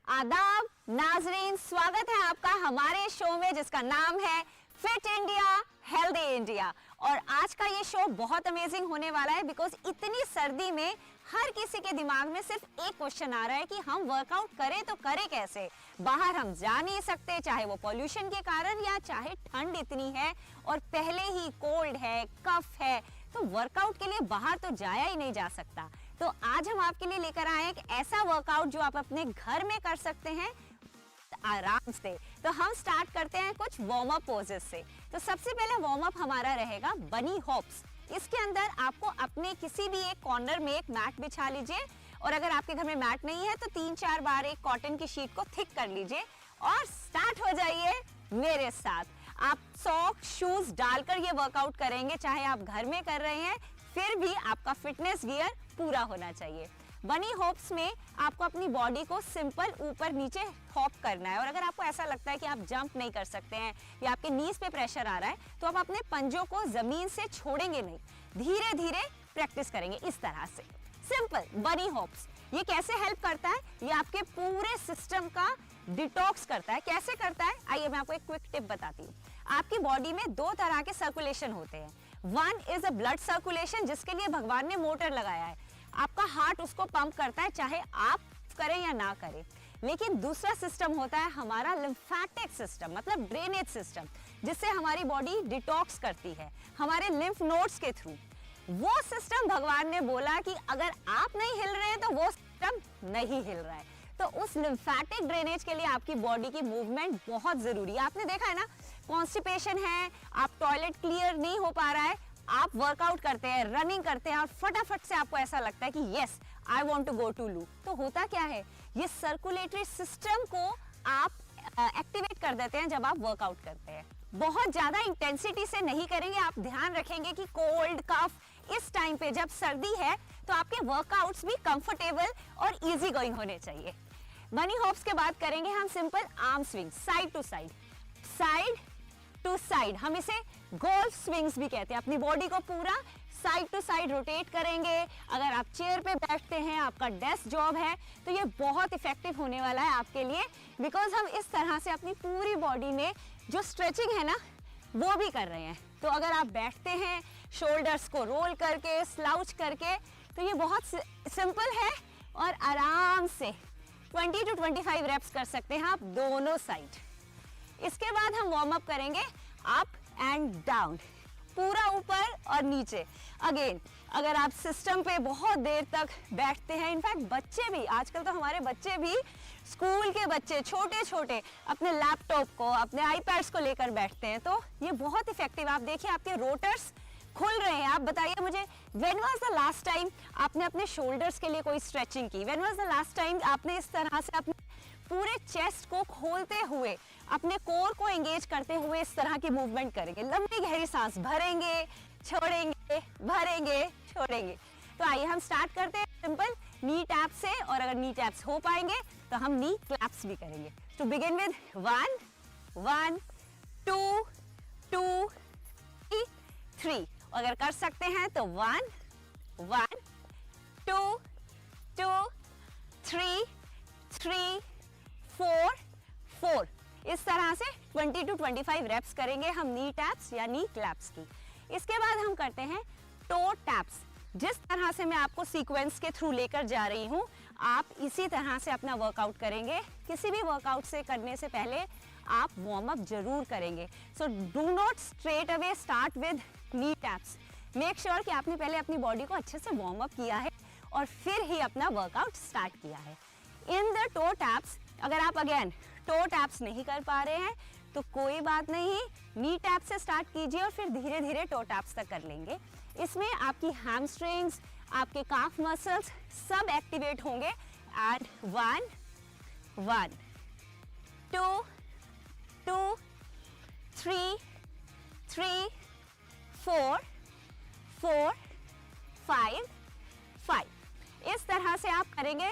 आदाब नाजरीन, स्वागत है आपका हमारे शो में जिसका नाम है फिट इंडिया हेल्दी इंडिया। और आज का ये शो बहुत अमेजिंग होने वाला है बिकॉज इतनी सर्दी में हर किसी के दिमाग में सिर्फ एक क्वेश्चन आ रहा है कि हम वर्कआउट करें तो करें कैसे। बाहर हम जा नहीं सकते, चाहे वो पॉल्यूशन के कारण या चाहे ठंड इतनी है और पहले ही कोल्ड है, कफ है, तो वर्कआउट के लिए बाहर तो जाया ही नहीं जा सकता। तो आज हम आपके लिए लेकर आए एक ऐसा वर्कआउट जो आप अपने घर में कर सकते हैं आराम से। तो हम स्टार्ट करते हैं कुछ वार्म अप पोजेस से। तो सबसे पहले वार्म अप हमारा रहेगा बनी हॉप्स। इसके अंदर आपको अपने किसी भी एक कॉर्नर में एक मैट बिछा लीजिए और अगर आपके घर में मैट नहीं है तो 3-4 बार एक कॉटन की शीट को थिक कर लीजिए और स्टार्ट हो जाइए मेरे साथ। आप सॉक्स शूज डालकर ये वर्कआउट करेंगे, चाहे आप घर में कर रहे हैं फिर भी आपका फिटनेस गियर पूरा होना चाहिए। बनी हॉप्स में आपको अपनी बॉडी को सिंपल ऊपर नीचे हॉप करना है और अगर आपको ऐसा लगता है कि आप जंप नहीं कर सकते हैं या आपके नीज पे प्रेशर आ रहा है तो आप अपने पंजों को जमीन से छोड़ेंगे नहीं, धीरे धीरे प्रैक्टिस करेंगे इस तरह से। सिंपल बनी हॉप्स ये कैसे हेल्प करता है, ये आपके पूरे सिस्टम का डिटॉक्स करता है। कैसे करता है आइए मैं आपको एक क्विक टिप बताती हूँ। आपकी बॉडी में 2 तरह के सर्कुलेशन होते हैं। One is a blood circulation जिसके लिए भगवान ने मोटर लगाया है, आपका हार्ट उसको पंप करता है चाहे आप करें या ना करें। लेकिन दूसरा सिस्टम होता है हमारा लिम्फेटिक सिस्टम, मतलब ड्रेनेज सिस्टम, जिससे हमारी बॉडी डिटॉक्स करती है हमारे लिम्फ नोड्स के थ्रू। वो सिस्टम भगवान ने बोला कि अगर आप नहीं हिल रहे हैं तो वो सिस्टम नहीं हिल रहा है। तो उस लिम्फेटिक ड्रेनेज के लिए आपकी बॉडी की मूवमेंट बहुत जरूरी है। आपने देखा है ना, कॉन्स्टिपेशन है, आप टॉयलेट क्लियर नहीं हो पा रहा है, आप वर्कआउट करते हैं, रनिंग करते हैं और फटाफट से आपको ऐसा लगता है कि yes I want to go to loo. तो होता क्या है, ये सर्कुलेटरी सिस्टम को आप एक्टिवेट कर देते हैं जब आप वर्कआउट करते हैं। बहुत ज्यादा इंटेंसिटी से नहीं करेंगे, आप ध्यान रखेंगे कि कोल्ड कफ इस टाइम पे जब सर्दी है तो आपके वर्कआउट्स भी कंफर्टेबल और इजी गोइंग होने चाहिए। बनी हॉप्स के बाद करेंगे हम simple arm swing, side to side, side to side, हम इसे गोल्फ स्विंग्स भी कहते हैं। अपनी बॉडी को पूरा साइड टू साइड रोटेट करेंगे। अगर आप चेयर पे बैठते हैं, आपका डेस्क जॉब है, तो ये बहुत इफेक्टिव होने वाला है आपके लिए बिकॉज हम इस तरह से अपनी पूरी बॉडी में जो स्ट्रेचिंग है ना वो भी कर रहे हैं। तो अगर आप बैठते हैं शोल्डर्स को रोल करके, स्लाउच करके, तो ये बहुत सिंपल है और आराम से 20 to 25 रेप्स कर सकते हैं आप दोनों साइड। इसके बाद हम वार्म अप करेंगे अप एंड डाउन, पूरा ऊपर और नीचे। अगेन अगर आप सिस्टम पे बहुत देर तक बैठते हैं, इनफैक्ट बच्चे भी, आजकल तो हमारे बच्चे भी, स्कूल के बच्चे छोटे छोटे अपने लैपटॉप को, अपने आईपैड्स को लेकर बैठते हैं, तो ये बहुत इफेक्टिव। आप देखिए आपके रोटर्स खुल रहे हैं। आप बताइए मुझे, when was the last time आपने अपने शोल्डर्स के लिए कोई स्ट्रेचिंग की? When was the last time आपने इस तरह से अपने पूरे चेस्ट को खोलते हुए, अपने कोर को एंगेज करते हुए इस तरह की मूवमेंट करेंगे? लंबी गहरी सांस भरेंगे, छोड़ेंगे, भरेंगे, छोड़ेंगे। तो आइए हम स्टार्ट करते हैं सिंपल नी टैप से, और अगर नी टैप्स हो पाएंगे तो हम नी क्लैप्स भी करेंगे। टू बिगिन विद 1 1 2 2 3, अगर कर सकते हैं तो 1 1 2 2 3 3 4 4, इस तरह से 20 to 25 रेप्स करेंगे हम नी टैप्स या नी क्लैप्स की। इसके बाद हम करते हैं टो टैप्स। जिस तरह से मैं आपको सीक्वेंस के थ्रू लेकर जा रही हूं, आप इसी तरह से अपना वर्कआउट करेंगे। किसी भी वर्कआउट से करने से पहले आप वार्म अप जरूर करेंगे। So do not straight away start with knee taps. Make sure कि आपने पहले अपनी बॉडी को अच्छे से वार्म अप किया है और फिर ही अपना वर्कआउट स्टार्ट किया है। इन द टो टैप्स, अगर आप अगेन टो टैप्स नहीं कर पा रहे हैं तो कोई बात नहीं, नी टैप से स्टार्ट कीजिए और फिर धीरे धीरे टो टैप्स तक कर लेंगे। इसमें आपकी हैमस्ट्रिंग्स, आपके काफ मसल्स सब एक्टिवेट होंगे। एट 1 1 2 2 3 3 4 4 5 5, इस तरह से आप करेंगे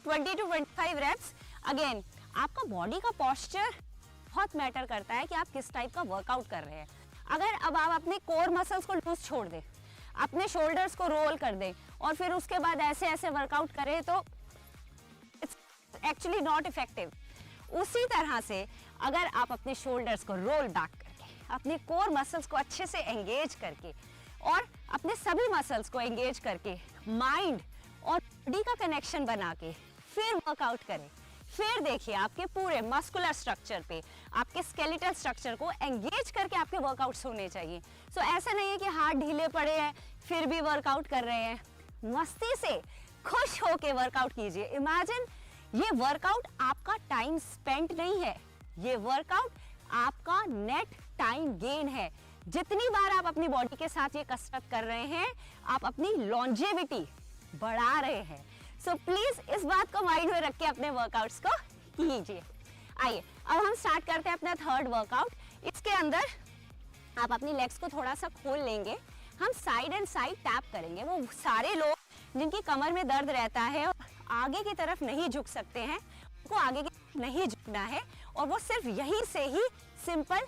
20 to 25 रेप्स। अगेन आपका बॉडी का पोस्चर बहुत मैटर करता है कि आप किस टाइप का वर्कआउट कर रहे हैं। अगर अब आप अपने कोर मसल्स को लूज छोड़ दें, अपने शोल्डर्स को रोल कर दें और फिर उसके बाद ऐसे ऐसे वर्कआउट करें तो इट्स एक्चुअली नॉट इफेक्टिव। उसी तरह से अगर आप अपने शोल्डर्स को रोल बैक करके, अपने कोर मसल्स को अच्छे से एंगेज करके और अपने सभी मसल्स को एंगेज करके माइंड और बॉडी का कनेक्शन बना के फिर वर्कआउट करें, फिर देखिए आपके पूरे मस्कुलर स्ट्रक्चर पे, आपके स्केलेटल स्ट्रक्चर को एंगेज करके आपके वर्कआउट्स होने चाहिए। सो ऐसा नहीं है कि हाथ ढीले पड़े हैं फिर भी वर्कआउट कर रहे हैं। मस्ती से खुश होके वर्कआउट कीजिए। इमेजिन ये वर्कआउट आपका टाइम स्पेंट नहीं है, ये वर्कआउट आपका नेट टाइम गेन है। जितनी बार आप अपनी बॉडी के साथ ये कसरत कर रहे हैं, आप अपनी लॉन्जेविटी बढ़ा रहे हैं। सो प्लीज इस बात को माइंड में रख के अपने वर्कआउट्स को कीजिए। आइए अब हम स्टार्ट करते हैं अपना थर्ड वर्कआउट। इसके अंदर आप अपनी लेग्स को थोड़ा सा खोल लेंगे, हम साइड एंड साइड टैप करेंगे। वो सारे लोग जिनकी कमर में दर्द रहता है और आगे की तरफ नहीं झुक सकते हैं, उनको आगे की तरफ नहीं झुकना है और वो सिर्फ यहीं से ही सिंपल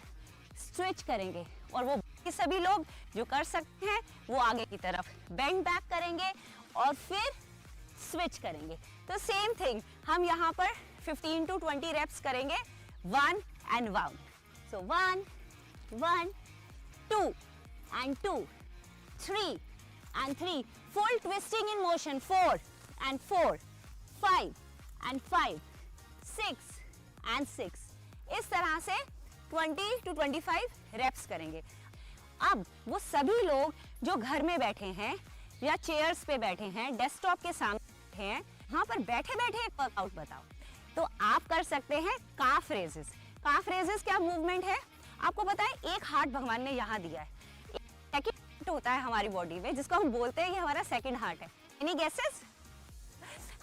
स्विच करेंगे। और वो सभी लोग जो कर सकते हैं वो आगे की तरफ बेंड बैक करेंगे और फिर स्विच करेंगे। तो सेम थिंग हम यहाँ पर 15 to 20 रेप्स करेंगे, 1 and 1। So 1 1 2 and 2 3 and 3, full twisting in motion, 4 and 4 5 and 5 6 and 6। इस तरह से 20 to 25 रेप्स करेंगे। अब वो सभी लोग जो घर में बैठे हैं या चेयर्स पे बैठे हैं, डेस्कटॉप के सामने बैठे हैं, वहां पर बैठे बैठे एक वर्कआउट बताओ। तो आप कर सकते हैं काफ रेजेस। काफ रेजेस क्या मूवमेंट है आपको पता है? एक हार्ट भगवान ने यहाँ दिया है, सेकंड होता है हमारी बॉडी में जिसको हम बोलते हैं कि हमारा सेकंड हार्ट है। Any guesses?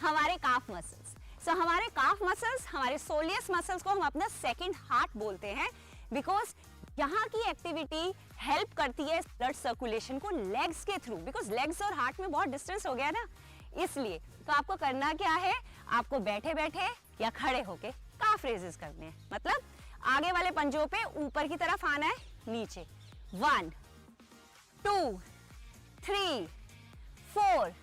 हमारे काफ मसल्स। सो हमारे काफ मसल्स, हमारे सोलियस मसल्स को हम अपना सेकंड हार्ट बोलते हैं बिकॉज यहाँ की एक्टिविटी हेल्प करती है ब्लड सर्कुलेशन को लेग्स के थ्रू, बिकॉज लेग्स और हार्ट में बहुत डिस्टेंस हो गया ना, इसलिए। तो आपको करना क्या है, आपको बैठे बैठे या खड़े होके काफ रेजेस करने हैं। मतलब आगे वाले पंजों पे ऊपर की तरफ आना है, नीचे। 1 2 3 4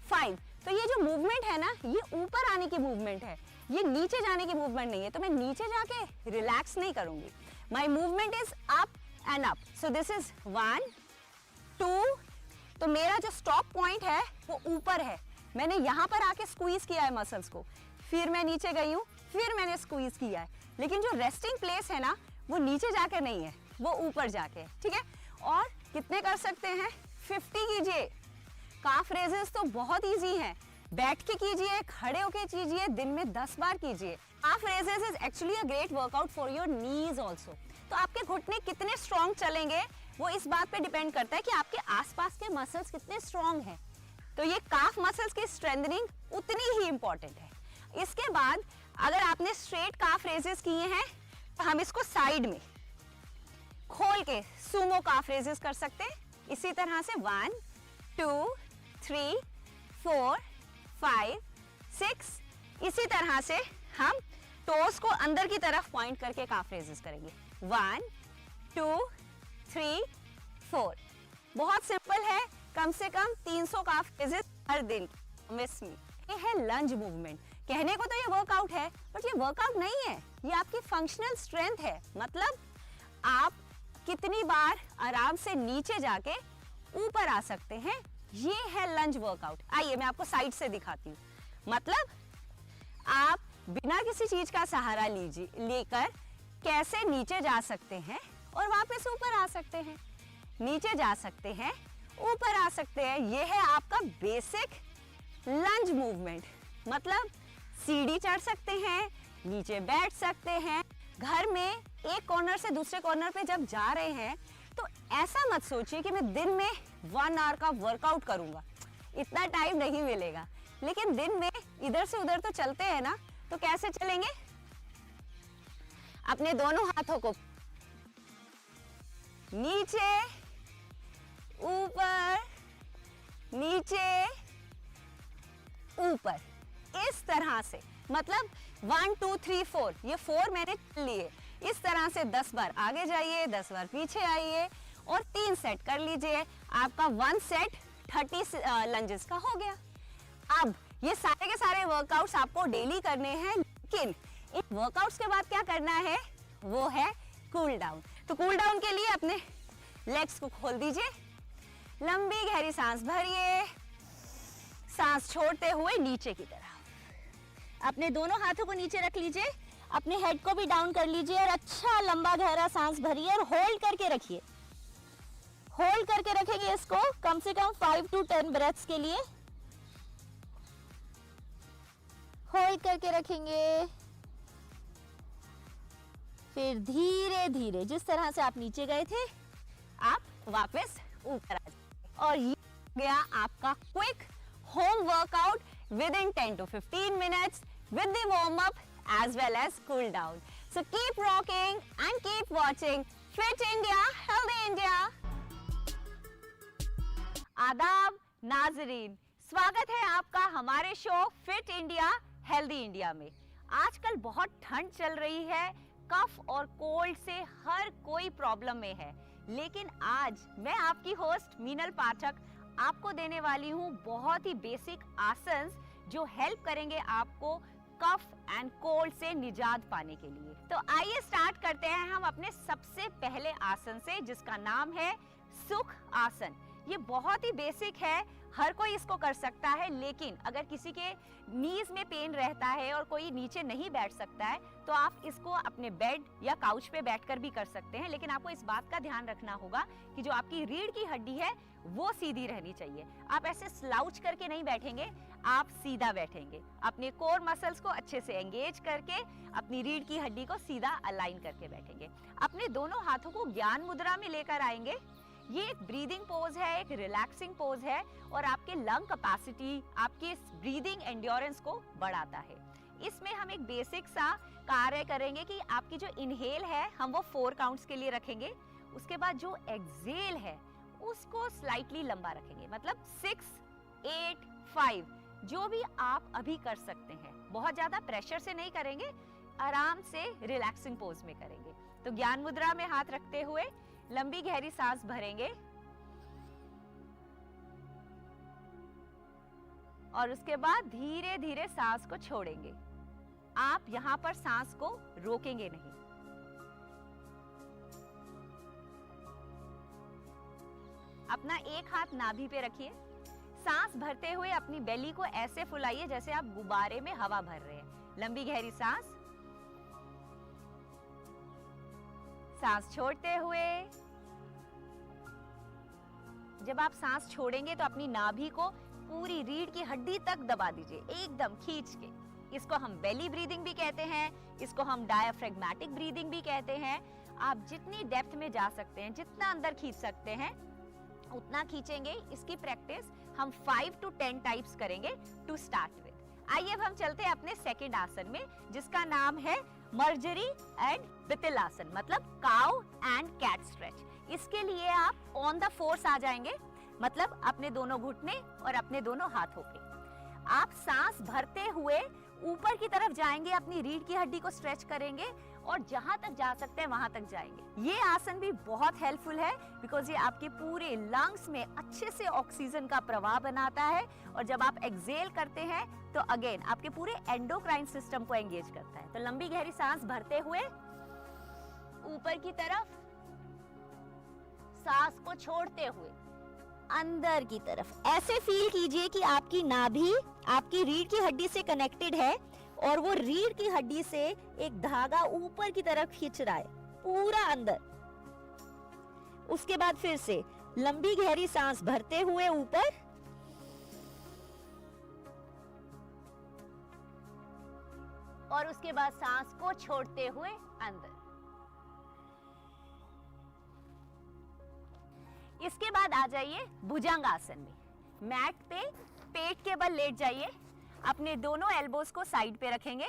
5। तो ये जो मूवमेंट है ना, ये ऊपर आने की मूवमेंट है, ये नीचे जाने की मूवमेंट नहीं है। तो मैं नीचे जाके रिलैक्स नहीं करूंगी, my movement is up and up. So this is 1 2। तो मेरा जो स्टॉप पॉइंट है वो ऊपर है, मैंने यहाँ पर आके स्क्वीज किया है मसल्स को, फिर मैं नीचे गई हूँ, फिर मैंने स्क्वीज किया है। लेकिन जो रेस्टिंग प्लेस है ना, वो नीचे जाकर नहीं है, वो ऊपर जाके है, ठीक है। और कितने कर सकते हैं? 50 कीजिए। काफ रेजेस तो बहुत इजी है, बैठ के कीजिए, खड़े होके कीजिए, दिन में 10 बार कीजिए। Calf raises is actually a great workout for your knees also. तो आपके घुटने कितने स्ट्रॉन्ग चलेंगे वो इस बात पे डिपेंड करता है कि आपके आसपास के मसल्स कितने स्ट्रॉन्ग हैं। तो ये काफ मसल्स की स्ट्रेंथनिंग उतनी ही इंपॉर्टेंट है। इसके बाद अगर आपने स्ट्रेट काफ रेजेस किए हैं तो हम इसको साइड में खोल के सुमो काफ रेजेस कर सकते हैं। इसी तरह से 1 2 3 4 5 6। इसी तरह से हम टोस को अंदर की तरफ पॉइंट करके काफ रेजेस करेंगे। 1 2 3 4। बहुत सिंपल है, कम से कम 300 काफ रेजेस हर दिन मिस में। ये है लंज मूवमेंट। कहने को तो ये वर्कआउट है, बट ये वर्कआउट नहीं है, ये आपकी फंक्शनल स्ट्रेंथ है। मतलब आप कितनी बार आराम से नीचे जाके ऊपर आ सकते हैं, ये है लंज वर्कआउट। आइए मैं आपको साइड से दिखाती हूँ। मतलब आप बिना किसी चीज का सहारा लेकर कैसे नीचे जा सकते हैं और वापस ऊपर आ सकते हैं, नीचे जा सकते हैं, ऊपर आ सकते हैं। ये है आपका बेसिक लंज मूवमेंट। मतलब सीढ़ी चढ़ सकते हैं, नीचे बैठ सकते हैं। घर में एक कॉर्नर से दूसरे कॉर्नर पे जब जा रहे हैं तो ऐसा मत सोचिए कि मैं दिन में 1 आवर का वर्कआउट करूंगा, इतना टाइम नहीं मिलेगा। लेकिन दिन में इधर से उधर तो चलते हैं ना, तो कैसे चलेंगे? अपने दोनों हाथों को नीचे ऊपर नीचे ऊपर, इस तरह से। मतलब 1 2 3 4, ये 4 मैंने लिए। इस तरह से 10 बार आगे जाइए, 10 बार पीछे आइए और 3 सेट कर लीजिए। आपका 1 सेट 30 लंजेस का हो गया। अब ये सारे के सारे वर्कआउट्स आपको डेली करने हैं, लेकिन इन वर्कआउट्स के बाद क्या करना है वो है कूल डाउन। तो कूल डाउन के लिए अपने लेग्स को खोल दीजिए, लंबी गहरी सांस भरिए, सांस छोड़ते हुए नीचे की तरफ। अपने दोनों हाथों को नीचे रख लीजिए, अपने हेड को भी डाउन कर लीजिए और अच्छा लंबा गहरा सांस भरिए और होल्ड करके रखिए। होल्ड करके रखेंगे इसको कम से कम 5 to 10 ब्रेथ्स के लिए। होल्ड करके रखेंगे, फिर धीरे धीरे जिस तरह से आप नीचे गए थे आप वापस ऊपर आ जाएंगे। और ये गया आपका quick home workout with in 10 to 15 minutes with the warm up as well as cool down. So keep rocking and keep watching Fit India, Healthy India. आदाब नाजरीन, स्वागत है आपका हमारे show fit India healthy India में। आजकल बहुत ठंड चल रही है, कफ और कोल्ड से हर कोई प्रॉब्लम में है, लेकिन आज मैं आपकी होस्ट मीनल पाठक आपको देने वाली हूँ बहुत ही बेसिक आसन्स जो हेल्प करेंगे आपको कफ एंड कोल्ड से निजात पाने के लिए। तो आइए स्टार्ट करते हैं हम अपने सबसे पहले आसन से, जिसका नाम है सुख आसन। ये बहुत ही बेसिक है, हर कोई इसको कर सकता है, लेकिन अगर किसी के नीज में पेन रहता है और कोई नीचे नहीं बैठ सकता है तो आप इसको अपने बेड या काउच पे बैठकर भी कर सकते हैं। लेकिन आपको इस बात का ध्यान रखना होगा कि जो आपकी रीढ़ की हड्डी है वो सीधी रहनी चाहिए। आप ऐसे स्लाउच करके नहीं बैठेंगे, आप सीधा बैठेंगे, अपने कोर मसल्स को अच्छे से एंगेज करके अपनी रीढ़ की हड्डी को सीधा अलाइन करके बैठेंगे। अपने दोनों हाथों को ज्ञान मुद्रा में लेकर आएंगे। ये एक ब्रीदिंग पोज है, एक रिलैक्सिंग पोज है और आपके लंग कैपेसिटी, आपके ब्रीदिंग एंड्योरेंस को बढ़ाता है। इसमें हम एक बेसिक सा कार्य करेंगे कि आपकी जो इनहेल है हम वो 4 काउंट्स के लिए रखेंगे, उसके बाद जो एक्सहेल है उसको स्लाइटली लंबा रखेंगे, मतलब 6, 8, 5 जो भी आप अभी कर सकते हैं। बहुत ज्यादा प्रेशर से नहीं करेंगे, आराम से रिलैक्सिंग पोज में करेंगे। तो ज्ञान मुद्रा में हाथ रखते हुए लंबी गहरी सांस भरेंगे और उसके बाद धीरे धीरे सांस को छोड़ेंगे। आप यहां पर सांस को रोकेंगे नहीं। अपना एक हाथ नाभि पे रखिए, सांस भरते हुए अपनी बेली को ऐसे फुलाइए जैसे आप गुब्बारे में हवा भर रहे हैं। लंबी गहरी सांस, सांस छोड़ते हुए जब आप सांस छोड़ेंगे तो अपनी नाभि को पूरी रीढ़ की हड्डी तक दबा दीजिए, एकदम खींच के। इसको हम बेली ब्रीदिंग भी कहते हैं, इसको हम डायफ्रेगमेटिक ब्रीदिंग भी कहते हैं। आप जितनी डेप्थ में जा सकते हैं, जितना अंदर खींच सकते हैं उतना खींचेंगे। इसकी प्रैक्टिस हम 5 to 10 टाइप्स करेंगे टू स्टार्ट विद। आइए अब हम चलते हैं अपने सेकंड आसन में, जिसका नाम है मर्जरी एंड बितिल आसन, मतलब काउ एंड कैट स्ट्रेच। इसके लिए आप ऑन द फोर्स आ जाएंगे, मतलब अपने दोनों घुटने और अपने दोनों हाथों पे। आप सांस भरते हुए ऊपर की तरफ जाएंगे, अपनी रीढ़ की हड्डी को स्ट्रेच करेंगे और जहां तक जा सकते हैं वहां तक जाएंगे। ये आसन भी बहुत हेल्पफुल है बिकॉज ये आपके पूरे लंग्स में अच्छे से ऑक्सीजन का प्रवाह बनाता है और जब आप एक्सहेल करते हैं तो अगेन आपके पूरे एंडोक्राइन सिस्टम को एंगेज करता है। तो लंबी गहरी सांस भरते हुए ऊपर की तरफ, सांस को छोड़ते हुए अंदर की तरफ। ऐसे फील कीजिए कि आपकी नाभि आपकी रीढ़ की हड्डी से कनेक्टेड है और वो रीढ़ की हड्डी से एक धागा ऊपर की तरफ खींच रहा है पूरा अंदर। उसके बाद फिर से लंबी गहरी सांस भरते हुए ऊपर, और उसके बाद सांस को छोड़ते हुए अंदर। इसके बाद आ जाइए भुजंग आसन में। मैट पे पेट के बल लेट जाइए, अपने दोनों एल्बोज को साइड पे रखेंगे।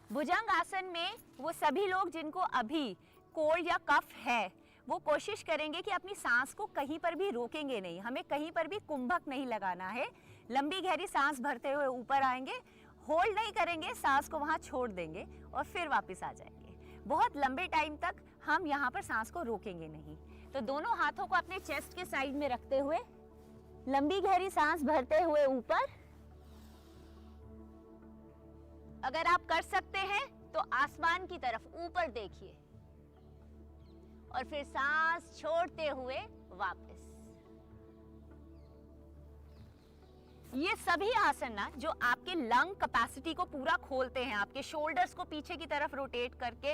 भुजंग आसन में वो सभी लोग जिनको अभी कोल्ड या कफ है वो कोशिश करेंगे कि अपनी सांस को कहीं पर भी रोकेंगे नहीं, हमें कहीं पर भी कुंभक नहीं लगाना है। लंबी गहरी सांस भरते हुए ऊपर आएंगे, होल्ड नहीं करेंगे, सांस को वहां छोड़ देंगे और फिर वापस आ जाएंगे। बहुत लंबे टाइम तक हम यहाँ पर सांस को रोकेंगे नहीं। तो दोनों हाथों को अपने चेस्ट के साइड में रखते हुए लंबी गहरी सांस भरते हुए ऊपर अगर आप कर सकते हैं तो आसमान की तरफ ऊपर देखिए और फिर सांस छोड़ते हुए वापस। ये सभी आसन ना जो आपके लंग कैपेसिटी को पूरा खोलते हैं, आपके शोल्डर्स को पीछे की तरफ रोटेट करके,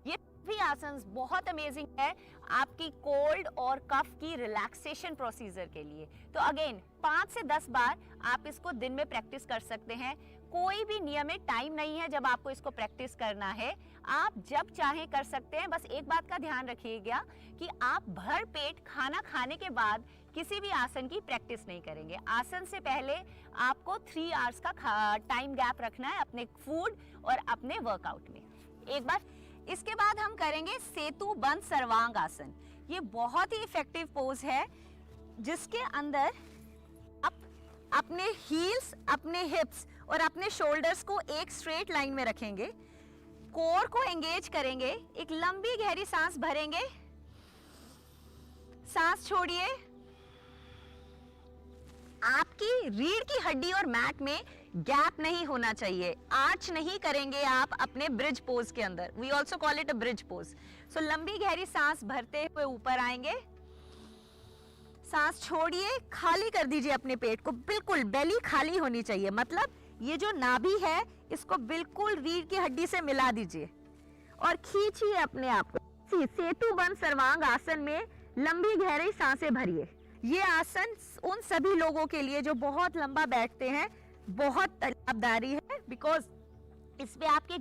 ये भी आसन बहुत अमेजिंग है आपकी कोल्ड और कफ की रिलैक्सेशन प्रोसीजर के लिए। तो अगेन 5 से 10 बार आप इसको दिन में प्रैक्टिस कर सकते हैं। कोई भी नियमित टाइम नहीं है जब आपको इसको प्रैक्टिस करना है, आप जब चाहें कर सकते हैं। बस एक बात का ध्यान रखिएगा कि आप भर पेट खाना खाने के बाद किसी भी आसन की प्रैक्टिस नहीं करेंगे। आसन से पहले आपको 3 आवर्स का टाइम गैप रखना है अपने फूड और अपने वर्कआउट में। एक बार इसके बाद हम करेंगे सेतु बंद सर्वांग आसन। ये बहुत ही इफेक्टिव पोज है जिसके अंदर आप अपने हील्स, अपने हिप्स और अपने शोल्डर्स को एक स्ट्रेट लाइन में रखेंगे, कोर को एंगेज करेंगे, एक लंबी गहरी सांस भरेंगे, सांस छोड़िए। आपकी रीढ़ की हड्डी और मैट में गैप नहीं होना चाहिए, आर्च नहीं करेंगे आप अपने ब्रिज पोज के अंदर। We also call it a bridge pose. So लंबी गहरी सांस भरते हुए ऊपर आएंगे, सांस छोड़िए, खाली कर दीजिए अपने पेट को, बिल्कुल बेली खाली होनी चाहिए। मतलब ये जो नाभि है इसको बिल्कुल रीढ़ की हड्डी से मिला दीजिए और खींचिए अपने आप को। सेतु बंद सर्वांग आसन में लंबी गहरी सांसें भरिए। ये आसन उन सभी लोगों के लिए जो बहुत लंबा बैठते हैं बहुत लाभदायी है, बिकॉज इसमें आपके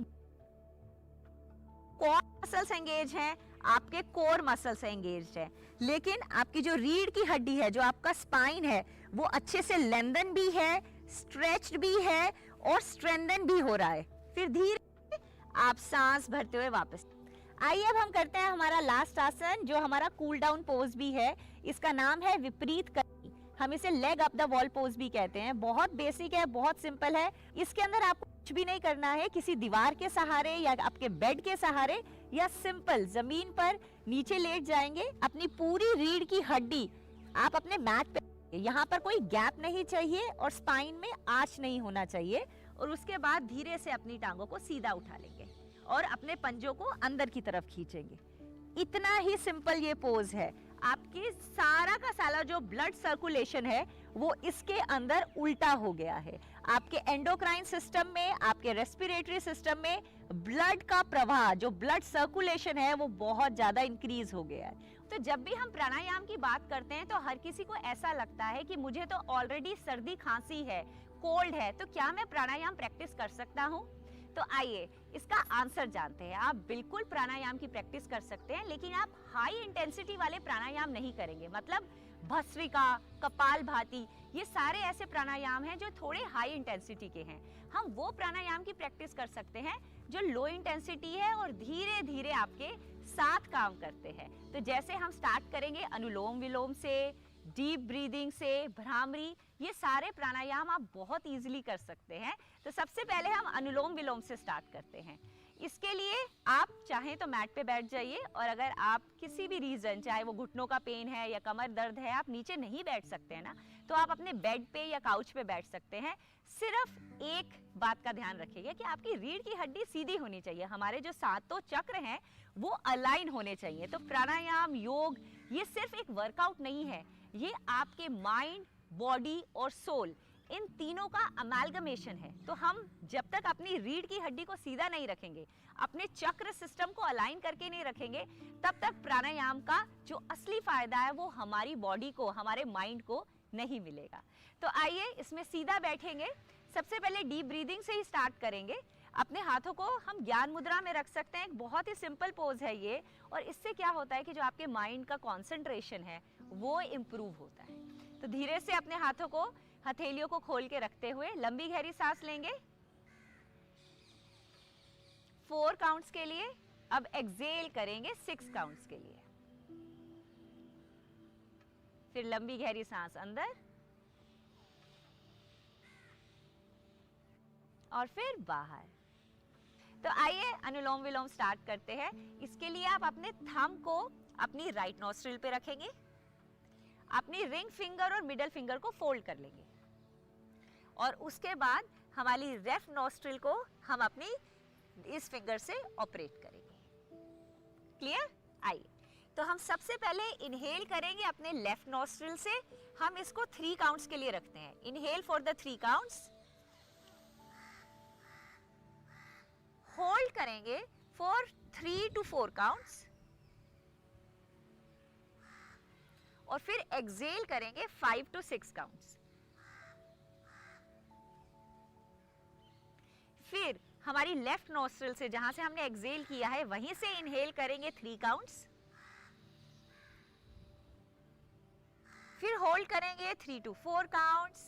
कोर मसल्स एंगेज हैं, आपके कोर मसल्स एंगेज हैं, लेकिन आपकी जो रीढ़ की हड्डी है, जो आपका स्पाइन है, वो अच्छे से लेंथन भी है, स्ट्रेच्ड भी है और स्ट्रेंथन भी हो रहा है। फिर धीरे आप सांस भरते हुए वापस। आइए अब हम करते हैं हमारा लास्ट आसन जो हमारा कूल डाउन पोज भी है। इसका नाम है विपरीत करनी। हम इसे leg up the wall pose भी कहते हैं। बहुत बेसिक है, बहुत सिंपल है। इसके अंदर आपको कुछ भी नहीं करना है, किसी दीवार के सहारे या आपके बेड के सहारे या सिंपल जमीन पर नीचे लेट जाएंगे। अपनी पूरी रीढ़ की हड्डी आप अपने मैट पे, यहाँ पर कोई गैप नहीं चाहिए और स्पाइन में आर्च नहीं होना चाहिए। और उसके बाद धीरे से अपनी टांगों को सीधा उठा लेंगे और अपने पंजों को अंदर की तरफ खींचेंगे। इतना ही सिंपल ये पोज है। आपकी सारा का सारा जो ब्लड सर्कुलेशन है वो इसके अंदर उल्टा हो गया है। आपके एंडोक्राइन सिस्टम में, आपके रेस्पिरेटरी सिस्टम में ब्लड का प्रवाह, जो ब्लड सर्कुलेशन है वो बहुत ज्यादा इंक्रीज हो गया है। तो जब भी हम प्राणायाम की बात करते हैं तो हर किसी को ऐसा लगता है कि मुझे तो ऑलरेडी सर्दी खांसी है, कोल्ड है, तो क्या मैं प्राणायाम प्रैक्टिस कर सकता हूँ? तो आइए इसका आंसर जानते हैं। आप बिल्कुल प्राणायाम की प्रैक्टिस कर सकते हैं, लेकिन आप हाई इंटेंसिटी वाले प्राणायाम नहीं करेंगे। मतलब भस्त्रिका, कपालभाति, ये सारे ऐसे प्राणायाम हैं जो थोड़े हाई इंटेंसिटी के हैं। हम वो प्राणायाम की प्रैक्टिस कर सकते हैं जो लो इंटेंसिटी है और धीरे धीरे आपके साथ काम करते हैं। तो जैसे हम स्टार्ट करेंगे अनुलोम विलोम से, डीप ब्रीदिंग से, भ्रामरी, ये सारे प्राणायाम आप बहुत इजीली कर सकते हैं। तो सबसे पहले हम अनुलोम विलोम से स्टार्ट करते हैं। इसके लिए आप चाहें तो मैट पे बैठ जाइए, और अगर आप किसी भी रीजन, चाहे वो घुटनों का पेन है या कमर दर्द है, आप नीचे नहीं बैठ सकते हैं ना, तो आप अपने बेड पे या काउच पे बैठ सकते हैं। सिर्फ एक बात का ध्यान रखिएगा कि आपकी रीढ़ की हड्डी सीधी होनी चाहिए। हमारे जो सातों चक्र हैं वो अलाइन होने चाहिए। तो प्राणायाम, योग, ये सिर्फ एक वर्कआउट नहीं है, ये आपके माइंड, बॉडी और सोल, इन तीनों का अमालगमेशन है। तो हम जब तक अपनी रीढ़ की हड्डी को सीधा नहीं रखेंगे, अपने चक्र सिस्टम को अलाइन करके नहीं रखेंगे, तब तक प्राणायाम का जो असली फायदा है वो हमारी बॉडी को, हमारे माइंड को नहीं मिलेगा। तो आइए इसमें सीधा बैठेंगे। सबसे पहले डीप ब्रीदिंग से ही स्टार्ट करेंगे। अपने हाथों को हम ज्ञान मुद्रा में रख सकते हैं। एक बहुत ही सिंपल पोज है ये, और इससे क्या होता है कि जो आपके माइंड का कंसंट्रेशन है वो इम्प्रूव होता है। तो धीरे से अपने हाथों को, हथेलियों को खोल के रखते हुए लंबी गहरी सांस लेंगे 4 काउंट्स के लिए। अब एक्सेल करेंगे 6 काउंट्स के लिए। फिर लंबी गहरी सांस अंदर और फिर बाहर। तो आइए अनुलोम विलोम स्टार्ट करते हैं। इसके लिए आप अपने थंब को अपनी राइट नॉस्ट्रिल पे रखेंगे, अपनी रिंग फिंगर और मिडल फिंगर को फोल्ड कर लेंगे, और उसके बाद हमारी लेफ्ट नॉस्ट्रिल को हम अपनी इस फिंगर से ऑपरेट करेंगे। क्लियर? आइए, तो हम सबसे पहले इनहेल करेंगे अपने लेफ्ट नॉस्ट्रिल से। हम इसको 3 काउंट्स के लिए रखते हैं। Inhale for the 3 counts, hold करेंगे फॉर 3 to 4 काउंट्स और फिर एक्सहेल करेंगे 5 to 6 काउंट्स। फिर हमारी लेफ्ट नोस्ट्रिल से जहां से हमने एक्सहेल किया है वहीं से इनहेल करेंगे 3 काउंट्स, फिर होल्ड करेंगे 3 to 4 काउंट्स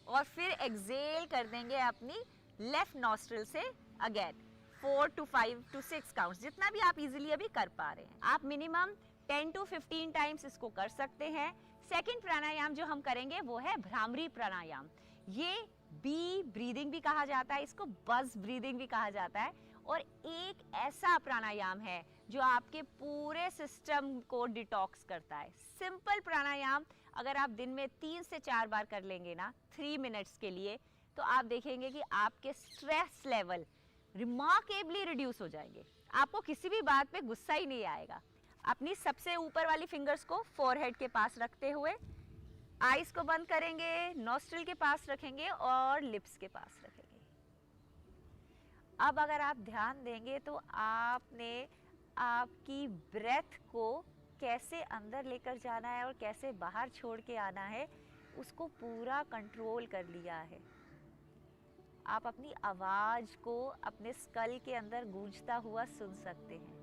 और फिर एक्सहेल कर देंगे अपनी लेफ्ट नोस्ट्रिल से अगेन 4 to 5 to 6 काउंट्स, जितना भी आप इजीली अभी कर पा रहे हैं। आप मिनिमम 10 to 15 टाइम्स इसको कर सकते हैं। सेकंड प्राणायाम जो हम करेंगे वो है भ्रामरी प्राणायाम। ये बी ब्रीदिंग भी कहा जाता है, इसको बज ब्रीदिंग भी कहा जाता है और एक ऐसा प्राणायाम है जो आपके पूरे सिस्टम को डिटॉक्स करता है। सिंपल प्राणायाम अगर आप दिन में 3 से 4 बार कर लेंगे ना 3 मिनट्स के लिए, तो आप देखेंगे कि आपके स्ट्रेस लेवल रिमार्केबली रिड्यूस हो जाएंगे। आपको किसी भी बात पे गुस्सा ही नहीं आएगा। अपनी सबसे ऊपर वाली फिंगर्स को फोरहेड के पास रखते हुए आईज को बंद करेंगे, नॉस्ट्रिल के पास रखेंगे और लिप्स के पास रखेंगे। अब अगर आप ध्यान देंगे तो आपने आपकी ब्रेथ को कैसे अंदर लेकर जाना है और कैसे बाहर छोड़ के आना है उसको पूरा कंट्रोल कर लिया है। आप अपनी आवाज को अपने स्कल के अंदर गूंजता हुआ सुन सकते हैं।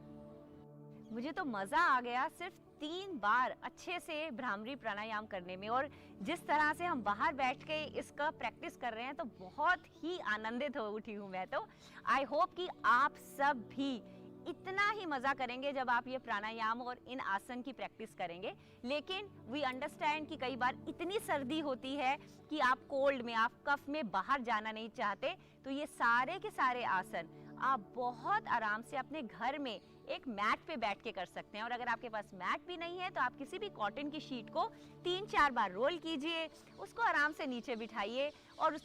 मुझे तो मजा आ गया सिर्फ 3 बार अच्छे से भ्रामरी प्राणायाम करने में, और जिस तरह से हम बाहर बैठ के इसका प्रैक्टिस कर रहे हैं तो बहुत ही आनंदित हो उठी हूँ मैं। तो आई होप कि आप सब भी इतना ही मजा करेंगे जब आप ये प्राणायाम और इन आसन की प्रैक्टिस करेंगे। लेकिन वी अंडरस्टैंड कि कई बार इतनी सर्दी होती है कि आप कोल्ड में, आप कफ में बाहर जाना नहीं चाहते, तो ये सारे के सारे आसन आप बहुत आराम से अपने घर में एक मैट पे बैठ के कर सकते हैं। और अगर आपके पास मैट भी नहीं है तो आप किसी भी कॉटन की शीट को 3-4 बार रोल कीजिए, उसको आराम से नीचे बिठाइए और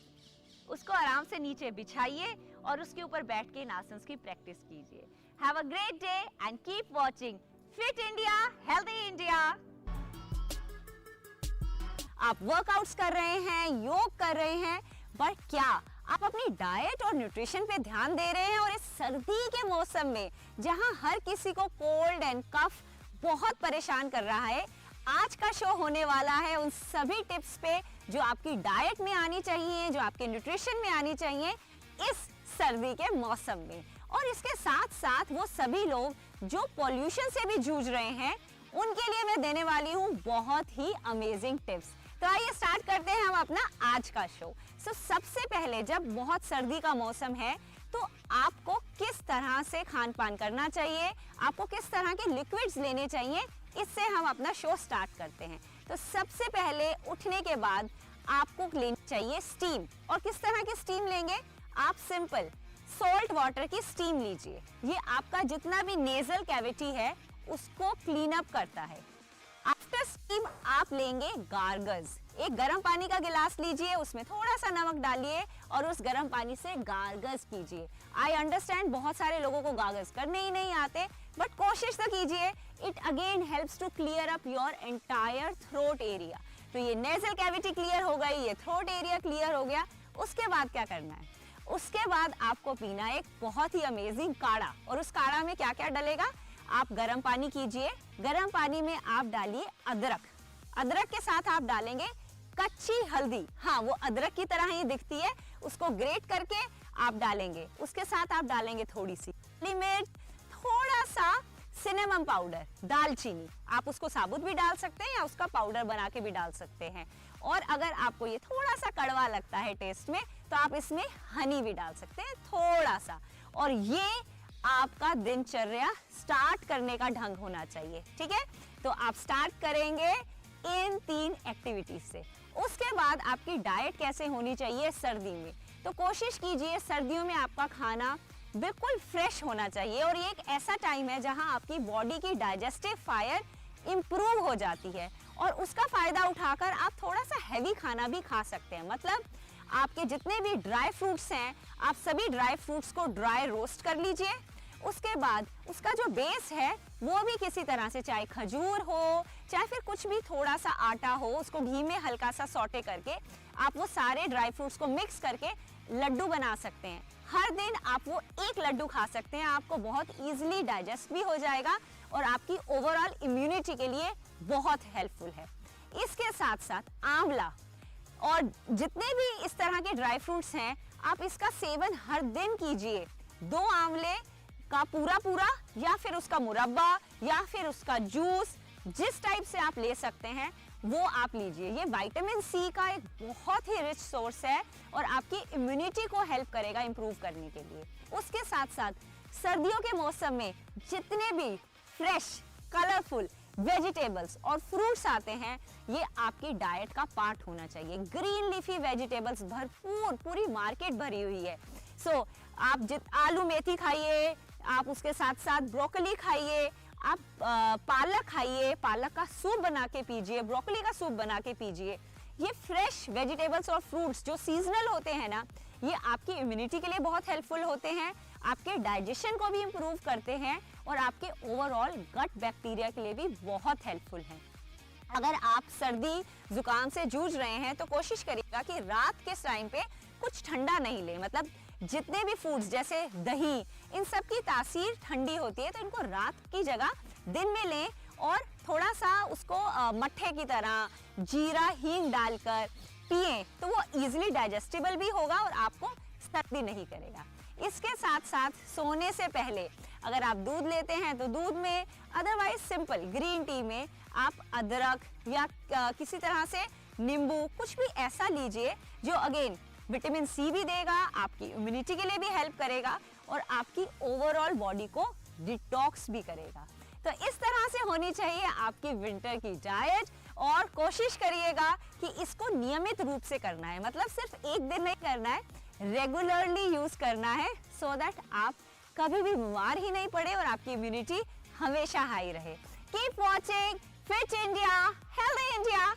उसको आराम से नीचे बिछाइए और उसके ऊपर बैठ के इन आसन की प्रैक्टिस कीजिए। Have a great day and keep watching fit India healthy India. आप वर्कआउट्स कर रहे हैं, योग कर रहे हैं, बट क्या आप अपनी डाइट और न्यूट्रिशन पे ध्यान दे रहे हैं? और इस सर्दी के मौसम में जहां हर किसी को कोल्ड एंड कफ बहुत परेशान कर रहा है, आज का शो होने वाला है उन सभी टिप्स पे जो आपकी डाइट में आनी चाहिए, जो आपके न्यूट्रिशन में आनी चाहिए इस सर्दी के मौसम में। और इसके साथ साथ वो सभी लोग जो पॉल्यूशन से भी जूझ रहे हैं उनके लिए मैं देने वाली हूँ बहुत ही अमेजिंग टिप्स। तो आइए स्टार्ट करते हैं हम अपना आज का शो। सबसे पहले जब बहुत सर्दी का मौसम है तो आपको किस तरह से खान पान करना चाहिए, आपको किस तरह के लिक्विड्स लेने चाहिए, इससे हम अपना शो स्टार्ट करते हैं। तो सबसे पहले उठने के बाद आपको लेनी चाहिए स्टीम। और किस तरह की स्टीम लेंगे? आप सिंपल सॉल्ट वाटर की स्टीम लीजिए। ये आपका जितना भी नेजल कैविटी है उसको क्लीन अप करता है। आफ्टर स्टीम आप लेंगे गार्गल्स। एक गर्म पानी का गिलास लीजिए, उसमें थोड़ा सा नमक डालिए और उस गर्म पानी से गार्गल्स कीजिए। आई अंडरस्टैंड बहुत सारे लोगों को गार्गल्स करने ही नहीं आते, बट कोशिश तो कीजिए। It again helps to clear up your entire throat area. तो ये नेजल कैविटी क्लियर हो गई, ये थ्रोट एरिया क्लियर हो गया। उसके बाद क्या करना है? उसके बाद आपको पीना एक बहुत ही अमेजिंग काढ़ा। और उस काढ़ा में क्या क्या डलेगा? आप गर्म पानी कीजिए, गर्म पानी में आप डालिए अदरक। अदरक के साथ आप डालेंगे कच्ची हल्दी। हाँ, वो अदरक की तरह ही दिखती है, उसको ग्रेट करके आप डालेंगे। उसके साथ आप डालेंगे थोड़ी सी काली मिर्च, थोड़ा सा सिनेमन पाउडर, दालचीनी। आप उसको साबुत भी डाल सकते हैं या उसका पाउडर बना के भी डाल सकते हैं। और अगर आपको ये थोड़ा सा कड़वा लगता है टेस्ट में तो आप इसमें हनी भी डाल सकते हैं थोड़ा सा। और ये आपका दिनचर्या स्टार्ट करने का ढंग होना चाहिए, ठीक है? तो आप स्टार्ट करेंगे इन 3 एक्टिविटीज से। उसके बाद आपकी डाइट कैसे होनी चाहिए सर्दी में? तो कोशिश कीजिए सर्दियों में आपका खाना बिल्कुल फ्रेश होना चाहिए। और ये एक ऐसा टाइम है जहां आपकी बॉडी की डाइजेस्टिव फायर इंप्रूव हो जाती है और उसका फायदा उठाकर आप थोड़ा सा हैवी खाना भी खा सकते हैं। मतलब आपके जितने भी ड्राई फ्रूट्स हैं, आप सभी ड्राई फ्रूट्स को ड्राई रोस्ट कर लीजिए। उसके बाद उसका जो बेस है वो भी किसी तरह से, चाहे खजूर हो चाहे फिर कुछ भी थोड़ा सा आटा हो, उसको घी में हल्का सा सौटे करके आप वो सारे ड्राई फ्रूट्स को मिक्स करके लड्डू बना सकते हैं। हर दिन आप वो एक लड्डू खा सकते हैं, आपको बहुत इजीली डाइजेस्ट भी हो जाएगा और आपकी ओवरऑल इम्यूनिटी के लिए बहुत हेल्पफुल है। इसके साथ साथ आंवला और जितने भी इस तरह के ड्राई फ्रूट्स हैं, आप इसका सेवन हर दिन कीजिए। 2 आंवले का पूरा या फिर उसका मुरब्बा या फिर उसका जूस, जिस टाइप से आप ले सकते हैं वो आप लीजिए। ये विटामिन सी का एक बहुत ही रिच सोर्स है और आपकी इम्यूनिटी को हेल्प करेगा इंप्रूव करने के लिए। उसके साथ साथ सर्दियों के मौसम में जितने भी फ्रेश कलरफुल वेजिटेबल्स और फ्रूट्स आते हैं, ये आपकी डाइट का पार्ट होना चाहिए। ग्रीन लीफी वेजिटेबल्स भरपूर, पूरी मार्केट भरी हुई है। सो आप आलू मेथी खाइए, आप उसके साथ साथ ब्रोकली खाइए, आप पालक खाइए, पालक का सूप बना के पीजिए, ब्रोकली का सूप बना के पीजिए। ये फ्रेश वेजिटेबल्स और फ्रूट्स जो सीजनल होते हैं ना, ये आपकी इम्यूनिटी के लिए बहुत हेल्पफुल होते हैं, आपके डाइजेशन को भी इम्प्रूव करते हैं और आपके ओवरऑल गट बैक्टीरिया के लिए भी बहुत हेल्पफुल हैं। अगर आप सर्दी जुकाम से जूझ रहे हैं तो कोशिश करिएगा कि रात के टाइम पे कुछ ठंडा नहीं लें। मतलब जितने भी फूड्स जैसे दही, इन सब की तासीर ठंडी होती है, तो इनको रात की जगह दिन में लें और थोड़ा सा उसको मट्ठे की तरह जीरा हींग डालकर पिएं, तो वो इजीली डाइजेस्टिबल भी होगा और आपको सर्दी नहीं करेगा। इसके साथ साथ सोने से पहले अगर आप दूध लेते हैं तो दूध में, अदरवाइज सिंपल ग्रीन टी में आप अदरक या किसी तरह से नींबू कुछ भी ऐसा लीजिए जो अगेन विटामिन सी भी देगा, आपकी इम्यूनिटी के लिए भी हेल्प करेगा और आपकी ओवरऑल बॉडी को डिटॉक्स भी करेगा। तो इस तरह से होनी चाहिए आपकी विंटर की डाइट और कोशिश करिएगा कि इसको नियमित रूप से करना है। मतलब सिर्फ एक दिन नहीं करना है, रेगुलरली यूज करना है, सो दैट आप कभी भी बीमार ही नहीं पड़े और आपकी इम्यूनिटी हमेशा हाई रहे। Keep watching fit India, healthy India.